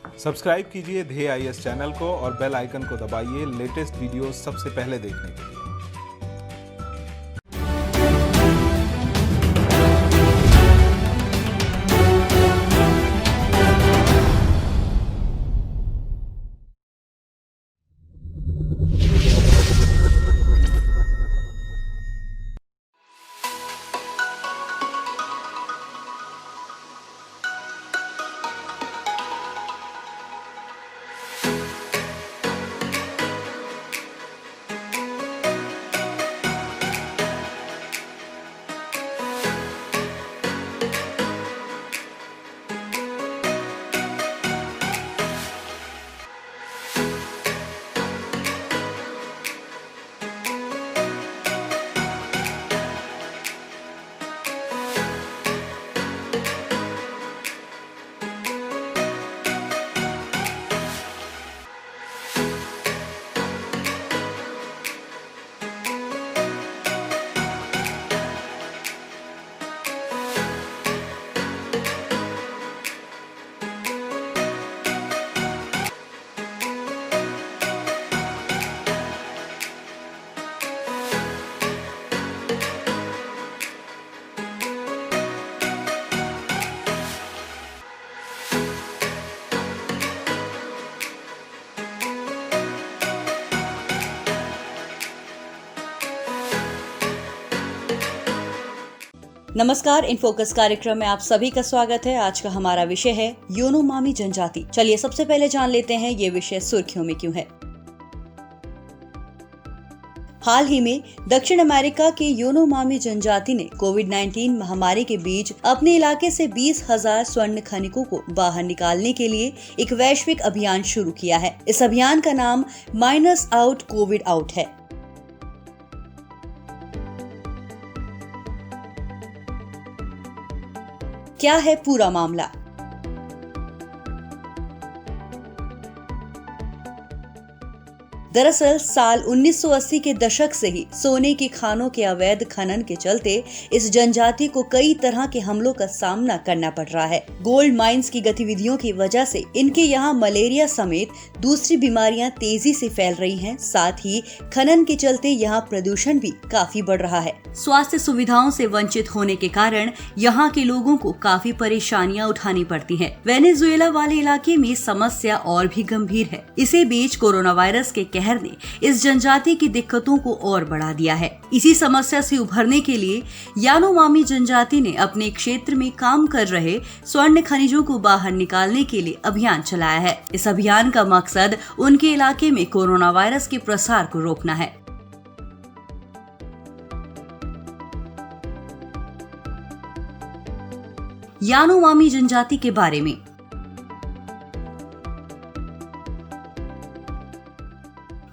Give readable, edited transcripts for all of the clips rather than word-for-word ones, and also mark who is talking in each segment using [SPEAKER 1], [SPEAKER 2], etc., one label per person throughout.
[SPEAKER 1] Subscribe कीजिए ध्येय IAS channel को और बेल आइकन को दबाइए लेटेस्ट वीडियो सबसे पहले देखने के लिए।
[SPEAKER 2] नमस्कार, इन फोकस कार्यक्रम में आप सभी का स्वागत है। आज का हमारा विषय है यानोमामी जनजाति। चलिए सबसे पहले जान लेते हैं ये विषय सुर्खियों में क्यों है। हाल ही में दक्षिण अमेरिका की यानोमामी जनजाति ने कोविड-19 महामारी के बीच अपने इलाके से 20,000 स्वर्ण खनिकों को बाहर निकालने के लिए एक वैश्विक अभियान शुरू किया है। इस अभियान का नाम माइनर्स आउट कोविड आउट है। क्या है पूरा मामला? दरअसल साल 1980 के दशक से ही सोने की खानों के अवैध खनन के चलते इस जनजाति को कई तरह के हमलों का सामना करना पड़ रहा है। गोल्ड माइंस की गतिविधियों की वजह से इनके यहाँ मलेरिया समेत दूसरी बीमारियां तेजी से फैल रही हैं। साथ ही खनन के चलते यहाँ प्रदूषण भी काफी बढ़ रहा है। स्वास्थ्य सुविधाओं से वंचित होने के कारण यहाँ के लोगों को काफी परेशानियां उठानी पड़ती हैं। वेनेजुएला वाले इलाके में समस्या और भी गंभीर है। इसी बीच कोरोना वायरस के कहर ने इस जनजाति की दिक्कतों को और बढ़ा दिया है। इसी समस्या से उभरने के लिए यानोमामी जनजाति ने अपने क्षेत्र में काम कर रहे स्वर्ण खनिजों को बाहर निकालने के लिए अभियान चलाया है। इस अभियान का मकसद उनके इलाके में कोरोना वायरस के प्रसार को रोकना है। यानोमामी जनजाति के बारे में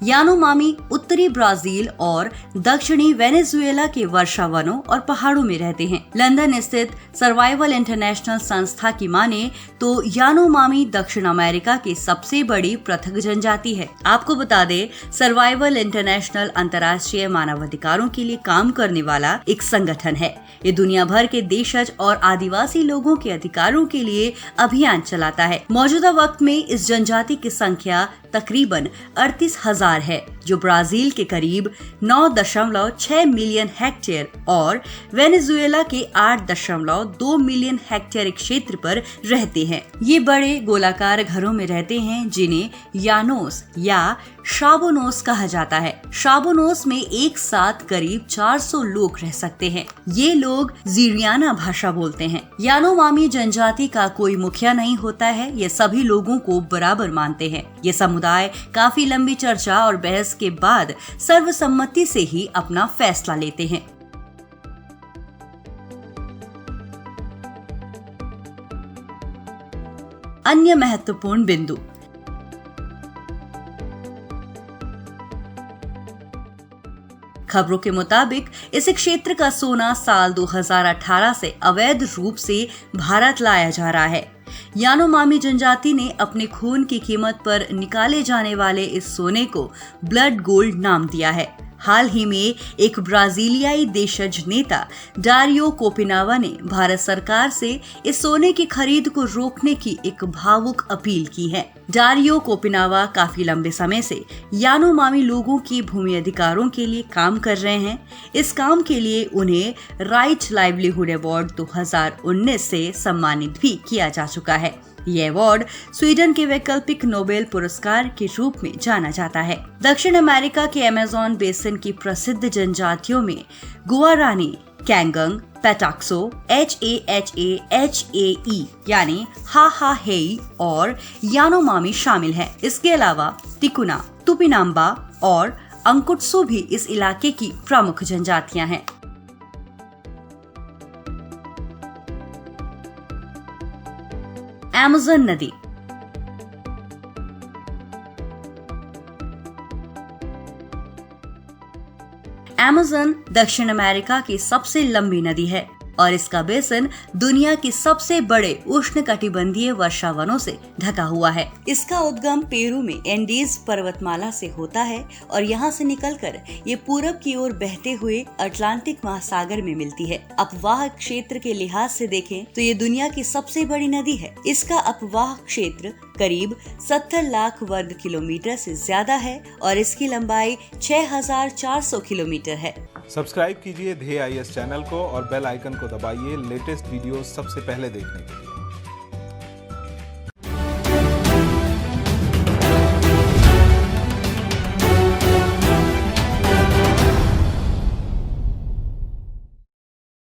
[SPEAKER 2] यानोमामी उत्तरी ब्राजील और दक्षिणी वेनेजुएला के वर्षा वनों और पहाड़ों में रहते हैं। लंदन स्थित सर्वाइवल इंटरनेशनल संस्था की माने तो यानोमामी दक्षिण अमेरिका की सबसे बड़ी पृथक जनजाति है। आपको बता दें, सर्वाइवल इंटरनेशनल अंतर्राष्ट्रीय मानवाधिकारों के लिए काम करने वाला एक संगठन है। ये दुनिया भर के देशज और आदिवासी लोगों के अधिकारों के लिए अभियान चलाता है। मौजूदा वक्त में इस जनजाति की संख्या तकरीबन 38,000 है, जो ब्राजील के करीब 9.6 मिलियन हेक्टेयर और वेनेजुएला के 8.2 मिलियन हेक्टेयर क्षेत्र पर रहते हैं। ये बड़े गोलाकार घरों में रहते हैं, जिन्हें यानोस या शाबोनोस कहा जाता है। शाबोनोस में एक साथ करीब 400 लोग रह सकते हैं। ये लोग जीरियाना भाषा बोलते हैं। यानोमामी जनजाति का कोई मुखिया नहीं होता है। ये सभी लोगों को बराबर मानते हैं। ये समुदाय काफी लंबी चर्चा और बहस के बाद सर्वसम्मति से ही अपना फैसला लेते हैं। अन्य महत्वपूर्ण बिंदु। खबरों के मुताबिक इस क्षेत्र का सोना साल 2018 से अवैध रूप से भारत लाया जा रहा है। यानोमामी जनजाति ने अपने खून की कीमत पर निकाले जाने वाले इस सोने को ब्लड गोल्ड नाम दिया है। हाल ही में एक ब्राजीलियाई देशज नेता डारियो कोपिनावा ने भारत सरकार से इस सोने की खरीद को रोकने की एक भावुक अपील की है। डारियो कोपिनावा काफी लंबे समय से यानोमामी लोगों की भूमि अधिकारों के लिए काम कर रहे हैं। इस काम के लिए उन्हें राइट लाइवलीहुड अवार्ड 2019 से सम्मानित भी किया जा चुका है। ये अवार्ड स्वीडन के वैकल्पिक नोबेल पुरस्कार के रूप में जाना जाता है। दक्षिण अमेरिका के अमेज़न बेसिन की प्रसिद्ध जनजातियों में गुआरानी, कैंगंग, पेटाक्सो, HAHAHAE यानी हा हेई और यानोमामी शामिल है। इसके अलावा टिकुना, तुपिनाम्बा और अंकुट्सु भी इस इलाके की प्रमुख जनजातियां हैं। अमेज़न नदी। अमेज़न दक्षिण अमेरिका की सबसे लंबी नदी है और इसका बेसिन दुनिया की सबसे बड़े उष्णकटिबंधीय वर्षावनों से ढका हुआ है। इसका उद्गम पेरू में एंडीज पर्वतमाला से होता है और यहाँ से निकलकर ये पूरब की ओर बहते हुए अटलांटिक महासागर में मिलती है। अपवाह क्षेत्र के लिहाज से देखें तो ये दुनिया की सबसे बड़ी नदी है। इसका अपवाह क्षेत्र करीब 70 लाख वर्ग किलोमीटर से ज्यादा है और इसकी लंबाई 6400 किलोमीटर है।
[SPEAKER 1] सब्सक्राइब कीजिए ध्येय IAS चैनल को और बेल आइकन को दबाइए लेटेस्ट वीडियो सबसे पहले देखने के लिए।